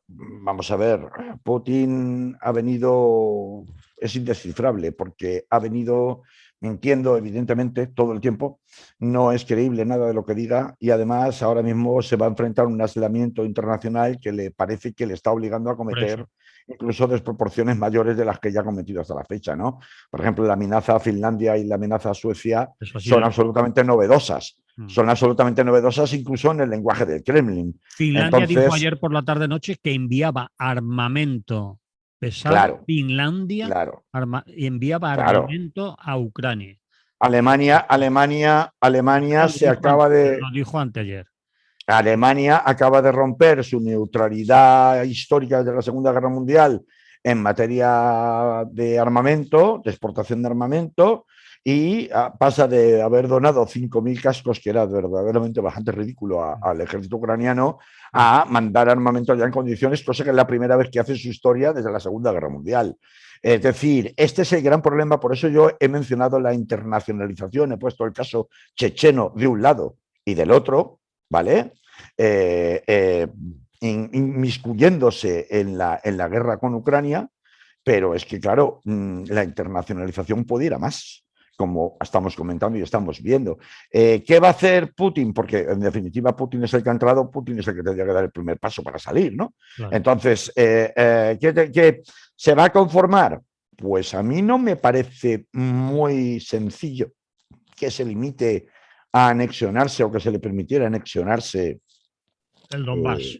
vamos a ver, Putin ha venido, es indescifrable, porque ha venido mintiendo evidentemente todo el tiempo, no es creíble nada de lo que diga, y además ahora mismo se va a enfrentar a un aislamiento internacional que le parece que le está obligando a cometer incluso desproporciones mayores de las que ya ha cometido hasta la fecha, ¿no? Por ejemplo, la amenaza a Finlandia y la amenaza a Suecia son absolutamente novedosas. Son absolutamente novedosas incluso en el lenguaje del Kremlin. Finlandia dijo Entonces, ayer por la tarde-noche que enviaba armamento pesado. claro, Finlandia claro, enviaba claro. armamento a Ucrania. Alemania se acaba de Lo dijo anteayer. Alemania acaba de romper su neutralidad histórica de la Segunda Guerra Mundial en materia de armamento, de exportación de armamento, y pasa de haber donado 5.000 cascos, que era verdaderamente bastante ridículo al ejército ucraniano, a mandar armamento ya en condiciones, cosa que es la primera vez que hace su historia desde la Segunda Guerra Mundial. Es decir, este es el gran problema, por eso yo he mencionado la internacionalización, he puesto el caso checheno de un lado y del otro, ¿vale? Inmiscuyéndose en la guerra con Ucrania, pero es que, claro, la internacionalización puede ir a más, como estamos comentando y estamos viendo. ¿Qué va a hacer Putin? Porque, en definitiva, Putin es el que ha entrado, Putin es el que tendría que dar el primer paso para salir, ¿no? Claro. Entonces, ¿qué se va a conformar? Pues a mí no me parece muy sencillo que se limite a anexionarse o que se le permitiera anexionarse El Donbass.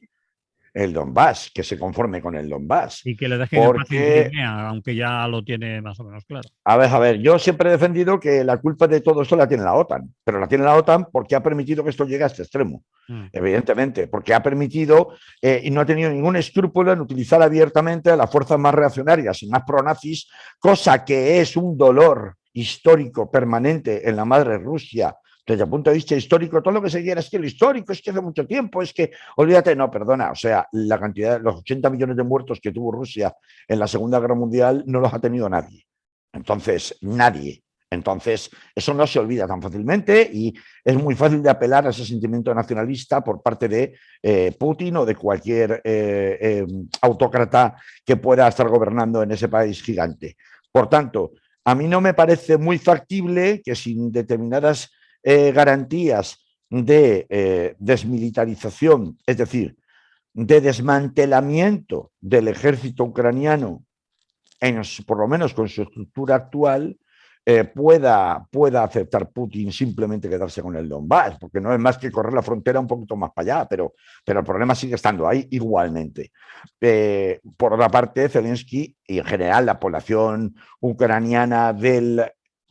el Donbass, que se conforme con el Donbass. Y que le dejen en paz en Porque, Crimea, aunque ya lo tiene más o menos claro. a ver, yo siempre he defendido que la culpa de todo esto la tiene la OTAN, pero la tiene la OTAN porque ha permitido que esto llegue a este extremo, evidentemente, porque ha permitido y no ha tenido ningún escrúpulo en utilizar abiertamente a las fuerzas más reaccionarias y más pronazis, cosa que es un dolor histórico permanente en la madre Rusia. Desde el punto de vista histórico, todo lo que se quiera es que lo histórico es que hace mucho tiempo, es que, olvídate, no, perdona, o sea, la cantidad, los 80 millones de muertos que tuvo Rusia en la Segunda Guerra Mundial no los ha tenido nadie. Entonces, nadie. Entonces, eso no se olvida tan fácilmente y es muy fácil de apelar a ese sentimiento nacionalista por parte de Putin o de cualquier autócrata que pueda estar gobernando en ese país gigante. Por tanto, a mí no me parece muy factible que sin determinadas garantías de desmilitarización, es decir, de desmantelamiento del ejército ucraniano, por lo menos con su estructura actual, pueda aceptar Putin simplemente quedarse con el Donbass, porque no es más que correr la frontera un poquito más para allá, pero el problema sigue estando ahí igualmente. Por otra parte, Zelensky y en general la población ucraniana del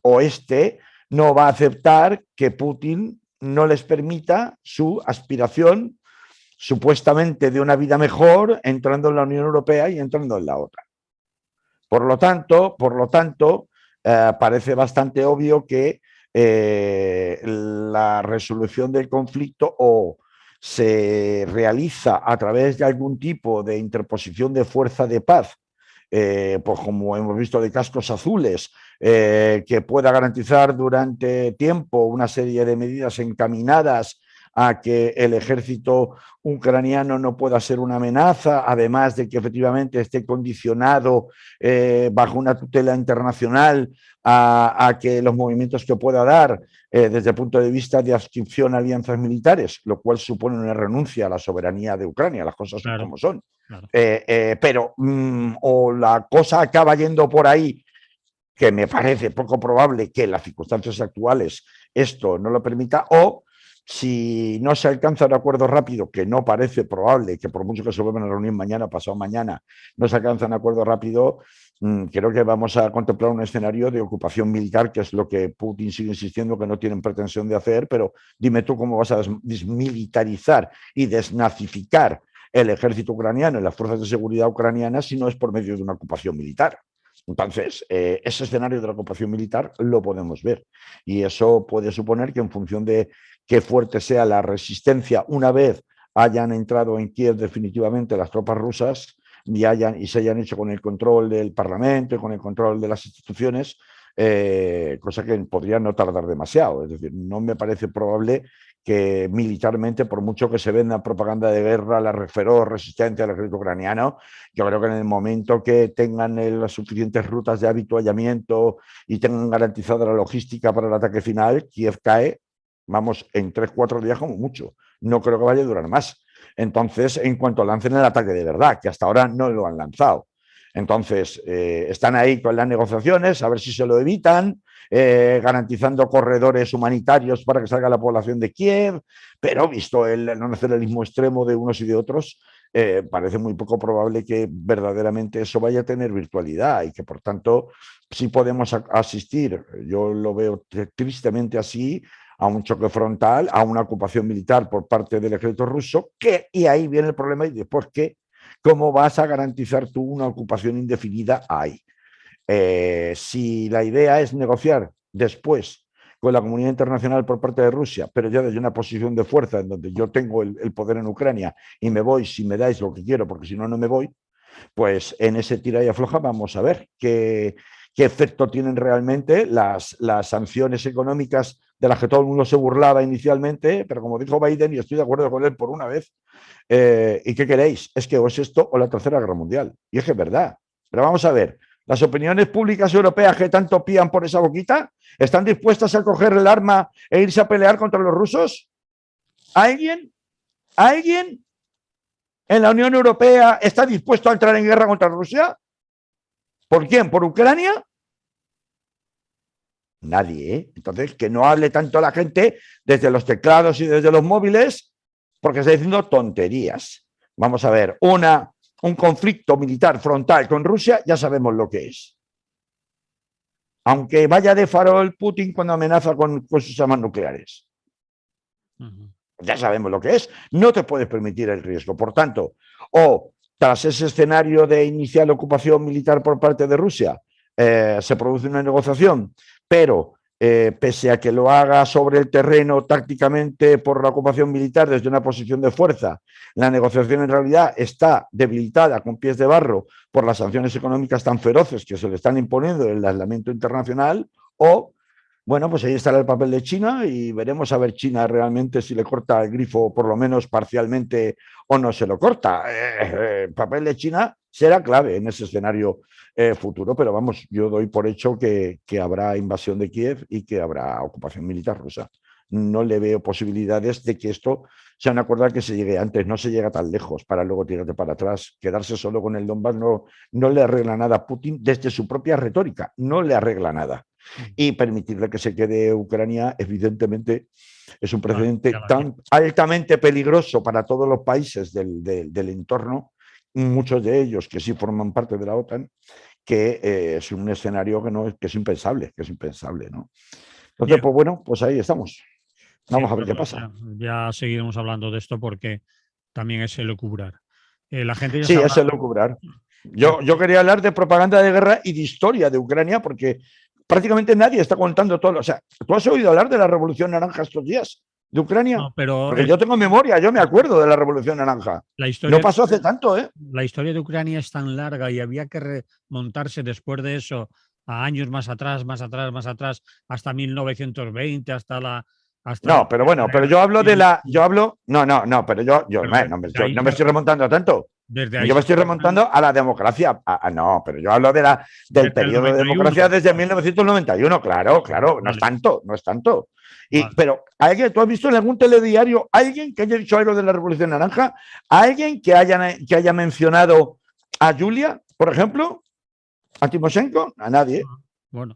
oeste no va a aceptar que Putin no les permita su aspiración supuestamente de una vida mejor entrando en la Unión Europea y entrando en la OTAN. Por lo tanto parece bastante obvio que la resolución del conflicto o se realiza a través de algún tipo de interposición de fuerza de paz, pues como hemos visto de cascos azules, que pueda garantizar durante tiempo una serie de medidas encaminadas a que el ejército ucraniano no pueda ser una amenaza, además de que efectivamente esté condicionado bajo una tutela internacional a que los movimientos que pueda dar desde el punto de vista de adscripción a alianzas militares, lo cual supone una renuncia a la soberanía de Ucrania, las cosas son como son. Claro. Pero o la cosa acaba yendo por ahí, que me parece poco probable que en las circunstancias actuales esto no lo permita, o si no se alcanza un acuerdo rápido, que no parece probable, que por mucho que se vuelvan a reunir mañana, pasado mañana, no se alcanza un acuerdo rápido, creo que vamos a contemplar un escenario de ocupación militar, que es lo que Putin sigue insistiendo que no tienen pretensión de hacer, pero dime tú cómo vas a desmilitarizar y desnazificar el ejército ucraniano y las fuerzas de seguridad ucranianas si no es por medio de una ocupación militar. Entonces, ese escenario de la ocupación militar lo podemos ver y eso puede suponer que en función de qué fuerte sea la resistencia una vez hayan entrado en Kiev definitivamente las tropas rusas y se hayan hecho con el control del Parlamento y con el control de las instituciones, cosa que podría no tardar demasiado. Es decir, no me parece probable que militarmente, por mucho que se venda propaganda de guerra, la feroz resistencia al ejército ucraniano, yo creo que en el momento que tengan las suficientes rutas de habituallamiento y tengan garantizada la logística para el ataque final, Kiev cae, vamos, en 3-4 días como mucho. No creo que vaya a durar más. Entonces, en cuanto lancen el ataque de verdad, que hasta ahora no lo han lanzado. Entonces, están ahí con las negociaciones, a ver si se lo evitan, garantizando corredores humanitarios para que salga la población de Kiev, pero visto el nacionalismo extremo de unos y de otros, parece muy poco probable que verdaderamente eso vaya a tener virtualidad y que, por tanto, sí podemos asistir, yo lo veo tristemente así, a un choque frontal, a una ocupación militar por parte del ejército ruso, y ahí viene el problema, y después que, ¿cómo vas a garantizar tú una ocupación indefinida ahí? Si la idea es negociar después con la comunidad internacional por parte de Rusia, pero ya desde una posición de fuerza en donde yo tengo el poder en Ucrania y me voy si me dais lo que quiero, porque si no, no me voy, pues en ese tira y afloja vamos a ver qué efecto tienen realmente las sanciones económicas de las que todo el mundo se burlaba inicialmente, pero como dijo Biden, y estoy de acuerdo con él por una vez, ¿y qué queréis? Es que o es esto o la Tercera Guerra Mundial. Y es que es verdad. Pero vamos a ver, las opiniones públicas europeas que tanto pían por esa boquita, ¿están dispuestas a coger el arma e irse a pelear contra los rusos? ¿Alguien? ¿Alguien en la Unión Europea está dispuesto a entrar en guerra contra Rusia? ¿Por quién? ¿Por Ucrania? Nadie, ¿eh? Entonces, que no hable tanto la gente desde los teclados y desde los móviles, porque está diciendo tonterías. Vamos a ver, un conflicto militar frontal con Rusia, ya sabemos lo que es. Aunque vaya de farol Putin cuando amenaza con sus armas nucleares. Ya sabemos lo que es. No te puedes permitir el riesgo. Por tanto, o tras ese escenario de inicial ocupación militar por parte de Rusia, se produce una negociación, pero pese a que lo haga sobre el terreno tácticamente por la ocupación militar desde una posición de fuerza, la negociación en realidad está debilitada con pies de barro por las sanciones económicas tan feroces que se le están imponiendo en el aislamiento internacional, o bueno, pues ahí estará el papel de China y veremos a ver China realmente si le corta el grifo, por lo menos parcialmente, o no se lo corta. El papel de China será clave en ese escenario futuro, pero vamos, yo doy por hecho que habrá invasión de Kiev y que habrá ocupación militar rusa. No le veo posibilidades de que esto sea un acuerdo al que se llegue antes, no se llega tan lejos para luego tirarte para atrás. Quedarse solo con el Donbass no le arregla nada a Putin desde su propia retórica, no le arregla nada. Y permitirle que se quede Ucrania, evidentemente, es un precedente tan altamente peligroso para todos los países del entorno, muchos de ellos que sí forman parte de la OTAN, que es un escenario que es impensable, ¿no? Entonces, pues bueno, pues ahí estamos. Vamos a ver qué pasa. Ya seguiremos hablando de esto porque también es elucubrar. La gente ya sí, es elucubrar. Yo quería hablar de propaganda de guerra y de historia de Ucrania porque prácticamente nadie está contando todo. O sea, ¿tú has oído hablar de la Revolución Naranja estos días de Ucrania? No, pero porque yo tengo memoria, yo me acuerdo de la Revolución Naranja. No pasó hace tanto, ¿eh? La historia de Ucrania es tan larga y había que remontarse después de eso a años más atrás, hasta 1920, no, pero bueno, pero yo hablo de la. No, pero yo no me estoy remontando tanto. Yo me estoy remontando a la democracia. No, pero yo hablo del periodo de democracia desde 1991. Claro, no es tanto, no es tanto. Pero ¿tú has visto en algún telediario alguien que haya dicho algo de la Revolución Naranja? ¿Alguien que haya mencionado a Yulia, por ejemplo? ¿A Timoshenko? A nadie. Bueno,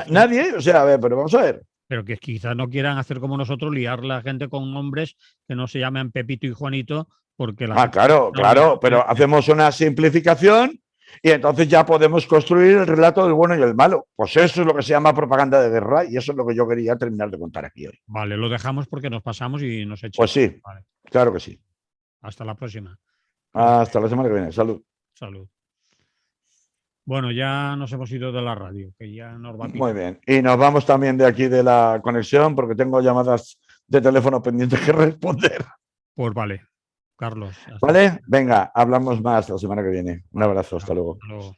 nadie, o sea, a ver, pero vamos a ver. Pero que quizás no quieran hacer como nosotros, liar a la gente con nombres que no se llamen Pepito y Juanito, porque claro, pero hacemos una simplificación y entonces ya podemos construir el relato del bueno y el malo. Pues eso es lo que se llama propaganda de guerra y eso es lo que yo quería terminar de contar aquí hoy. Vale, lo dejamos porque nos pasamos y nos echamos. Pues sí, vale. Claro que sí. Hasta la próxima. Hasta la semana que viene. Salud. Salud. Bueno, ya nos hemos ido de la radio, que ya nos va a Muy bien. Y nos vamos también de aquí de la conexión porque tengo llamadas de teléfono pendientes que responder. Pues vale, Carlos. Vale, venga, hablamos más la semana que viene. Un abrazo, hasta luego. Hasta luego.